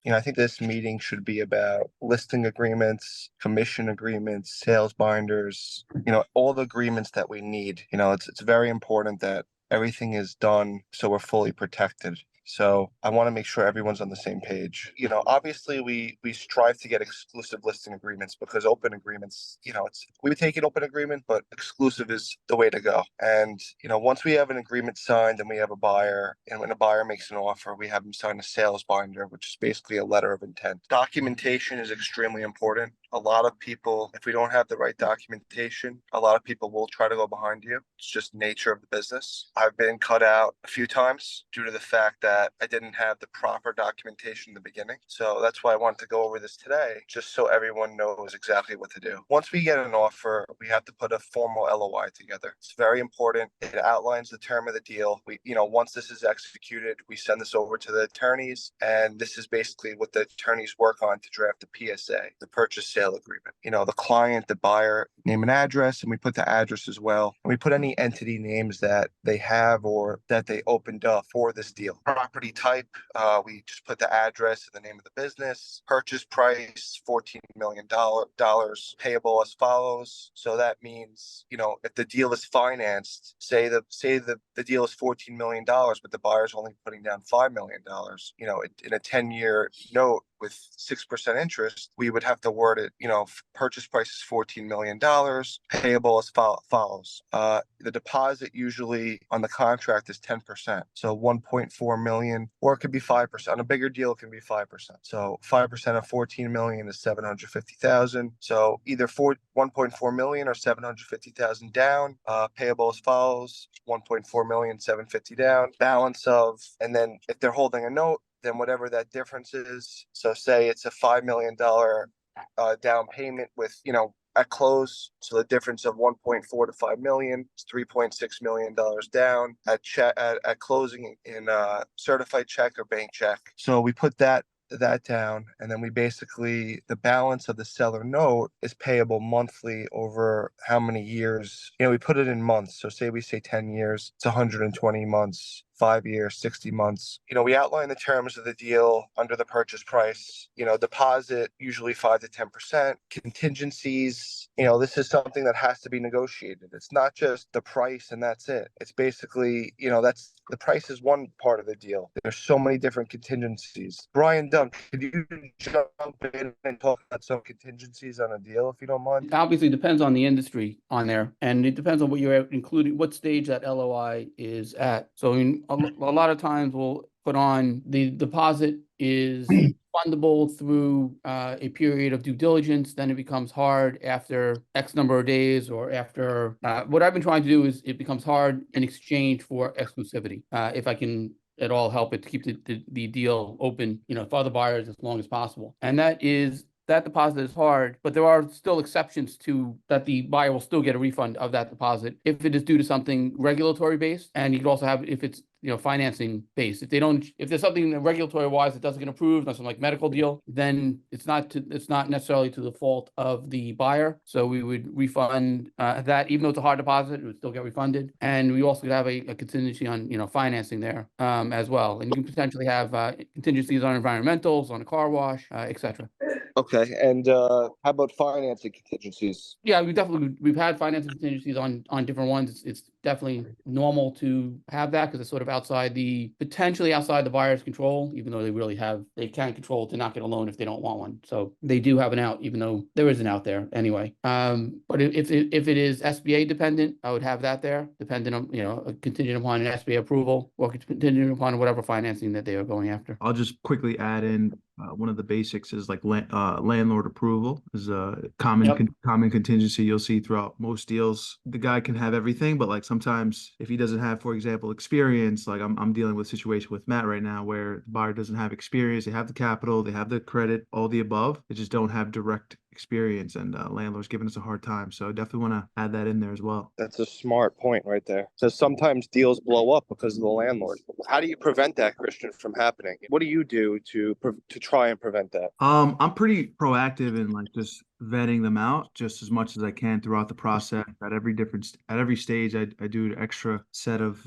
I think this meeting should be about listing agreements, commission agreements, sales binders, all the agreements that we need. It's very important that everything is done so we're fully protected. So I want to make sure everyone's on the same page. Obviously we strive to get exclusive listing agreements because open agreements, we would take an open agreement, but exclusive is the way to go. And once we have an agreement signed and we have a buyer, and when a buyer makes an offer, we have them sign a sales binder, which is basically a letter of intent. Documentation is extremely important. A lot of people, if we don't have the right documentation, a lot of people will try to go behind you. It's just nature of the business. I've been cut out a few times due to the fact that I didn't have the proper documentation in the beginning. So that's why I wanted to go over this today, just so everyone knows exactly what to do. Once we get an offer, we have to put a formal LOI together. It's very important. It outlines the term of the deal. Once this is executed, we send this over to the attorneys, and this is basically what the attorneys work on to draft the PSA, the purchase sale agreement. The client, the buyer, name and address, and we put the address as well. And we put any entity names that they have or that they opened up for this deal. Property type, we just put the address and the name of the business. Purchase price, $14 million, payable as follows. So that means, if the deal is financed, say the deal is $14 million, but the buyer's only putting down $5 million, in a 10-year note with 6% interest, we would have to word it, purchase price is $14 million, payable as follows. The deposit usually on the contract is 10%. So 1.4 million, or it could be 5%. On a bigger deal, it can be 5%. So 5% of 14 million is 750,000. So either 1.4 million or 750,000 down, payable as follows, 1.4 million, 750 down, balance of, and then if they're holding a note, then whatever that difference is. So say it's a $5 million down payment with, at close. So the difference of 1.4 to 5 million is $3.6 million down at closing in a certified check or bank check. So we put that down, and then we basically, the balance of the seller note is payable monthly over how many years. We put it in months. So say we say 10 years, it's 120 months. 5 years, 60 months. We outline the terms of the deal under the purchase price. Deposit usually 5 to 10%. Contingencies, this is something that has to be negotiated. It's not just the price and that's it. It's basically, that's the price is one part of the deal. There's so many different contingencies. Brian Dunn, could you jump in and talk about some contingencies on a deal if you don't mind? Obviously, depends on the industry on there, and it depends on what you're including, what stage that LOI is at. So a lot of times we'll put on the deposit is fundable through a period of due diligence. Then it becomes hard after X number of days, or after what I've been trying to do is it becomes hard in exchange for exclusivity. If I can at all help it to keep the deal open, for other buyers as long as possible. And that deposit is hard, but there are still exceptions to that. The buyer will still get a refund of that deposit if it is due to something regulatory based, and you can also have if it's financing based. If there's something regulatory wise that doesn't get approved, something like medical deal, then it's not necessarily to the fault of the buyer. So we would refund that, even though it's a hard deposit, it would still get refunded. And we also could have a contingency on financing there as well. And you can potentially have contingencies on environmentals, on a car wash, etc. Okay, and how about financing contingencies? Yeah, we've had financing contingencies on different ones. It's definitely normal to have that because it's sort of potentially outside the buyer's control, even though they can't control to not get a loan if they don't want one. So they do have an out, even though there is an out there anyway. But if it is SBA dependent, I would have that there, dependent on contingent upon an SBA approval, or contingent upon whatever financing that they are going after. I'll just quickly add in. One of the basics is like landlord approval is a common contingency you'll see throughout most deals. The guy can have everything, but like sometimes if he doesn't have, for example, experience, like I'm dealing with a situation with Matt right now where the buyer doesn't have experience. They have the capital, they have the credit, all the above. They just don't have direct experience, and landlord's giving us a hard time. So I definitely want to add that in there as well. That's a smart point right there. So sometimes deals blow up because of the landlord. How do you prevent that, Christian, from happening? What do you do to try and prevent that? I'm pretty proactive in like just vetting them out just as much as I can throughout the process. At every stage, I do an extra set of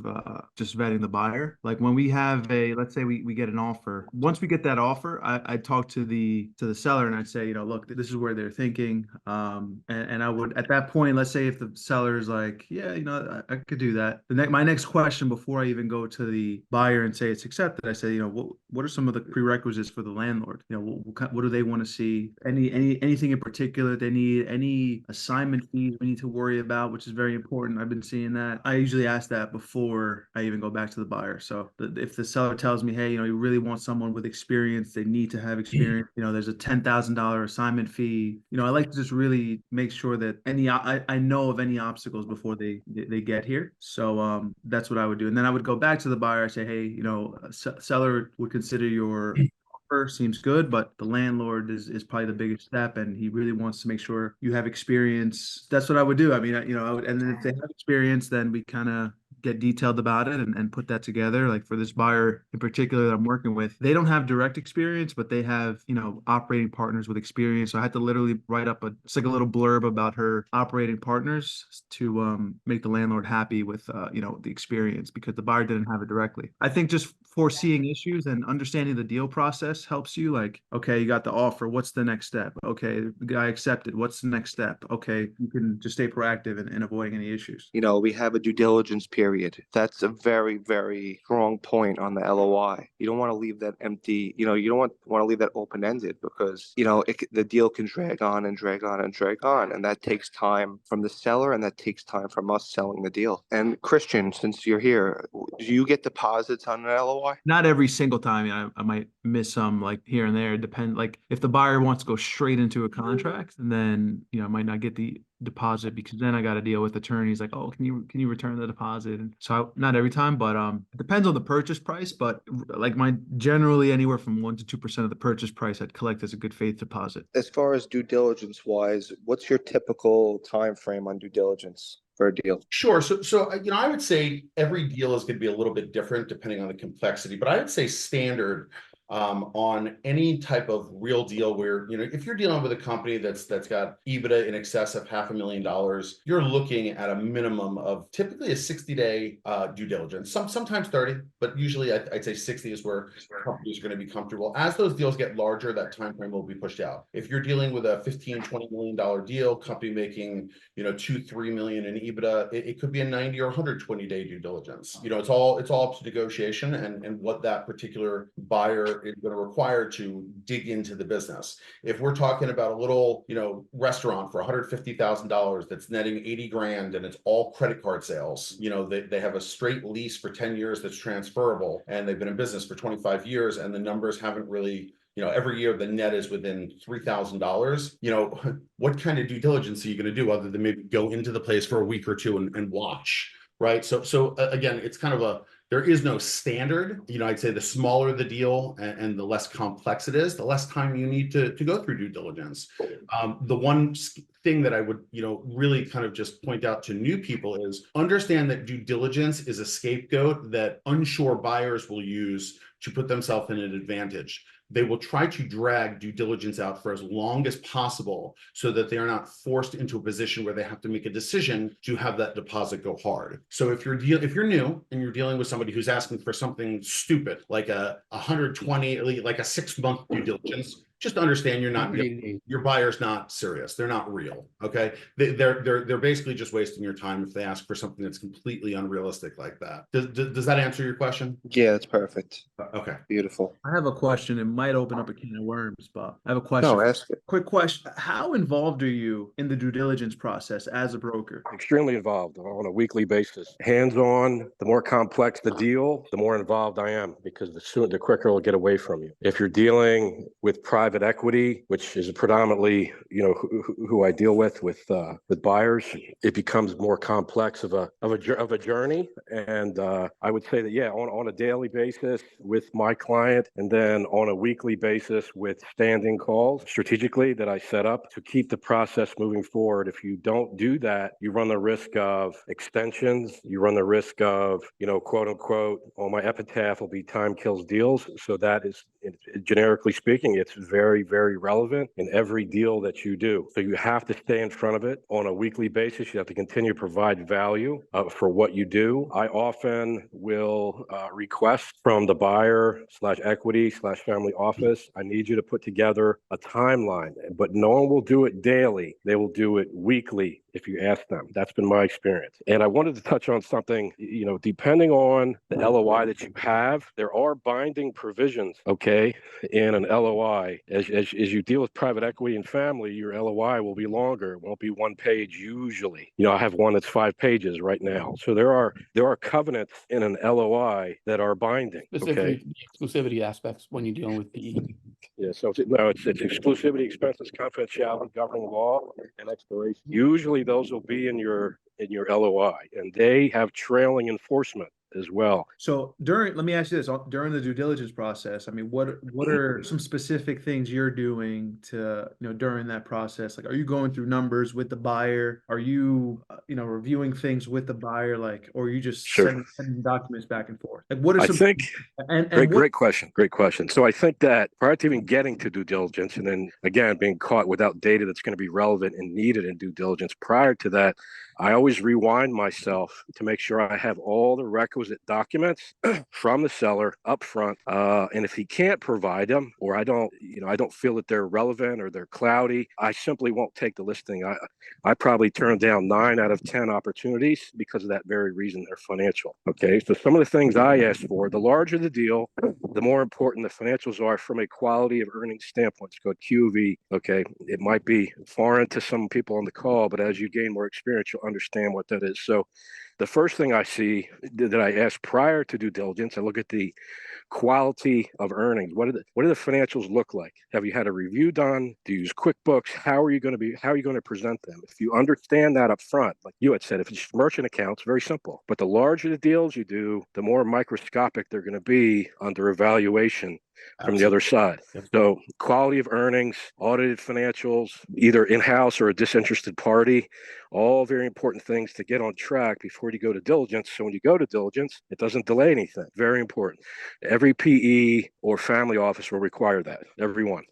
just vetting the buyer. Like when we have let's say we get an offer. Once we get that offer, I talk to the seller and I'd say, you know, look, this is where they're thinking. And I would, at that point, let's say if the seller is like, yeah, you know, I could do that. My next question before I even go to the buyer and say it's accepted, I say, you know, what are some of the prerequisites for the landlord? You know, what do they want to see? Anything in particular they need? Any assignment fees we need to worry about, which is very important. I've been seeing that. I usually ask that before I even go back to the buyer. So if the seller tells me, hey, you know, you really want someone with experience, they need to have experience. You know, there's a $10,000 assignment fee. You know, I like to just really make sure that I know of any obstacles before they get here. So that's what I would do, and then I would go back to the buyer. I say, hey, you know, seller would consider your offer, seems good, but the landlord is probably the biggest step, and he really wants to make sure you have experience. That's what I would do. I mean, you know, and then if they have experience, then we kind of get detailed about it and put that together. Like for this buyer in particular that I'm working with, they don't have direct experience, but they have, you know, operating partners with experience. So I had to literally write up it's like a little blurb about her operating partners to make the landlord happy with, you know, the experience, because the buyer didn't have it directly. I think just foreseeing issues and understanding the deal process helps you. Like, okay, you got the offer. What's the next step? Okay, the guy accepted. What's the next step? Okay, you can just stay proactive and avoiding any issues. You know, we have a due diligence period. That's a very, very strong point on the LOI. You don't want to leave that empty, you know, you don't want to leave that open-ended, because, you know, the deal can drag on and drag on and drag on. And that takes time from the seller, and that takes time from us selling the deal. And Christian, since you're here, do you get deposits on an LOI? Not every single time. I might miss some like here and there. Depend, like if the buyer wants to go straight into a contract, then, you know, I might not get the deposit, because then I got to deal with attorneys like, oh, can you return the deposit? And so not every time, but it depends on the purchase price. But like generally anywhere from 1% to 2% of the purchase price I'd collect as a good faith deposit. As far as due diligence wise, what's your typical time frame on due diligence for a deal? Sure. So you know, I would say every deal is going to be a little bit different depending on the complexity, but I would say standard on any type of real deal where, you know, if you're dealing with a company that's got EBITDA in excess of $500,000, you're looking at a minimum of typically a 60-day due diligence. Sometimes 30, but usually I'd say 60 is where companies are going to be comfortable. As those deals get larger, that time frame will be pushed out. If you're dealing with a $15-20 million deal, company making, you know, $2-3 million in EBITDA, it could be a 90 or 120-day due diligence. You know, it's all up to negotiation and what that particular buyer is going to require to dig into the business. If we're talking about a little, you know, restaurant for $150,000 that's netting 80 grand and it's all credit card sales, you know, they have a straight lease for 10 years that's transferable, and they've been in business for 25 years, and the numbers haven't really, you know, every year the net is within $3,000. You know, what kind of due diligence are you going to do other than maybe go into the place for a week or two and watch, right? So again, it's kind of there is no standard. You know, I'd say the smaller the deal and the less complex it is, the less time you need to go through due diligence. The one thing that I would, you know, really kind of just point out to new people is understand that due diligence is a scapegoat that unsure buyers will use to put themselves in an advantage. They will try to drag due diligence out for as long as possible so that they are not forced into a position where they have to make a decision to have that deposit go hard. So if you're new and you're dealing with somebody who's asking for something stupid, like a 120, like a 6-month due diligence, just understand your buyer's not serious. They're not real. Okay. They're basically just wasting your time if they ask for something that's completely unrealistic like that. Does that answer your question? Yeah, that's perfect. Okay. Beautiful. I have a question. It might open up a can of worms, but I have a question. No, ask it. Quick question. How involved are you in the due diligence process as a broker? Extremely involved on a weekly basis. Hands-on, the more complex the deal, the more involved I am, because the quicker it'll get away from you. If you're dealing with private equity, which is predominantly, you know, who I deal with buyers, it becomes more complex of a journey. And I would say that, yeah, on a daily basis with my client, and then on a weekly basis with standing calls strategically that I set up to keep the process moving forward. If you don't do that, you run the risk of extensions. You run the risk of, you know, quote unquote, on my epitaph will be time kills deals. So that is, generically speaking, speaking, it's very, very relevant in every deal that you do. So you have to stay in front of it on a weekly basis. You have to continue to provide value for what you do. I often will request from the buyer / equity / family office, I need you to put together a timeline, but no one will do it daily. They will do it weekly if you ask them. That's been my experience. And I wanted to touch on something, depending on the LOI that you have, there are binding provisions, okay, in an LOI. As you deal with private equity and family, your LOI will be longer. It won't be one page usually. I have one that's 5 pages right now. So there are covenants in an LOI that are binding. Specifically, Okay. the exclusivity aspects when you're dealing with PE. Yeah, so it's exclusivity, expenses, confidentiality, governing law, and expiration. Usually those will be in your LOI, and they have trailing enforcement as well. So let me ask you this, during the due diligence process, I mean, what are some specific things you're doing to, during that process? Like, are you going through numbers with the buyer? Are you, reviewing things with the buyer, or are you just Sure. sending documents back and forth? Like, what are I some, think and great question. So I think that prior to even getting to due diligence, and then again being caught without data that's going to be relevant and needed in due diligence, prior to that, I always rewind myself to make sure I have all the requisite documents from the seller up front. And if he can't provide them, or I don't feel that they're relevant or they're cloudy, I simply won't take the listing. I probably turn down 9 out of 10 opportunities because of that very reason. They're financial. Okay. So some of the things I ask for, the larger the deal, the more important the financials are from a quality of earnings standpoint. It's called QV. Okay. It might be foreign to some people on the call, but as you gain more experience, you'll understand what that is. So the first thing I see that I ask prior to due diligence, I look at the quality of earnings. What do the financials look like? Have you had a review done? Do you use QuickBooks? How are you going to present them? If you understand that up front, like you had said, if it's merchant accounts, very simple. But the larger the deals you do, the more microscopic they're going to be under evaluation from the other side. Yep. So quality of earnings, audited financials, either in-house or a disinterested party, all very important things to get on track before you go to diligence. So when you go to diligence, it doesn't delay anything. Very important. Every PE or family office will require that. Everyone.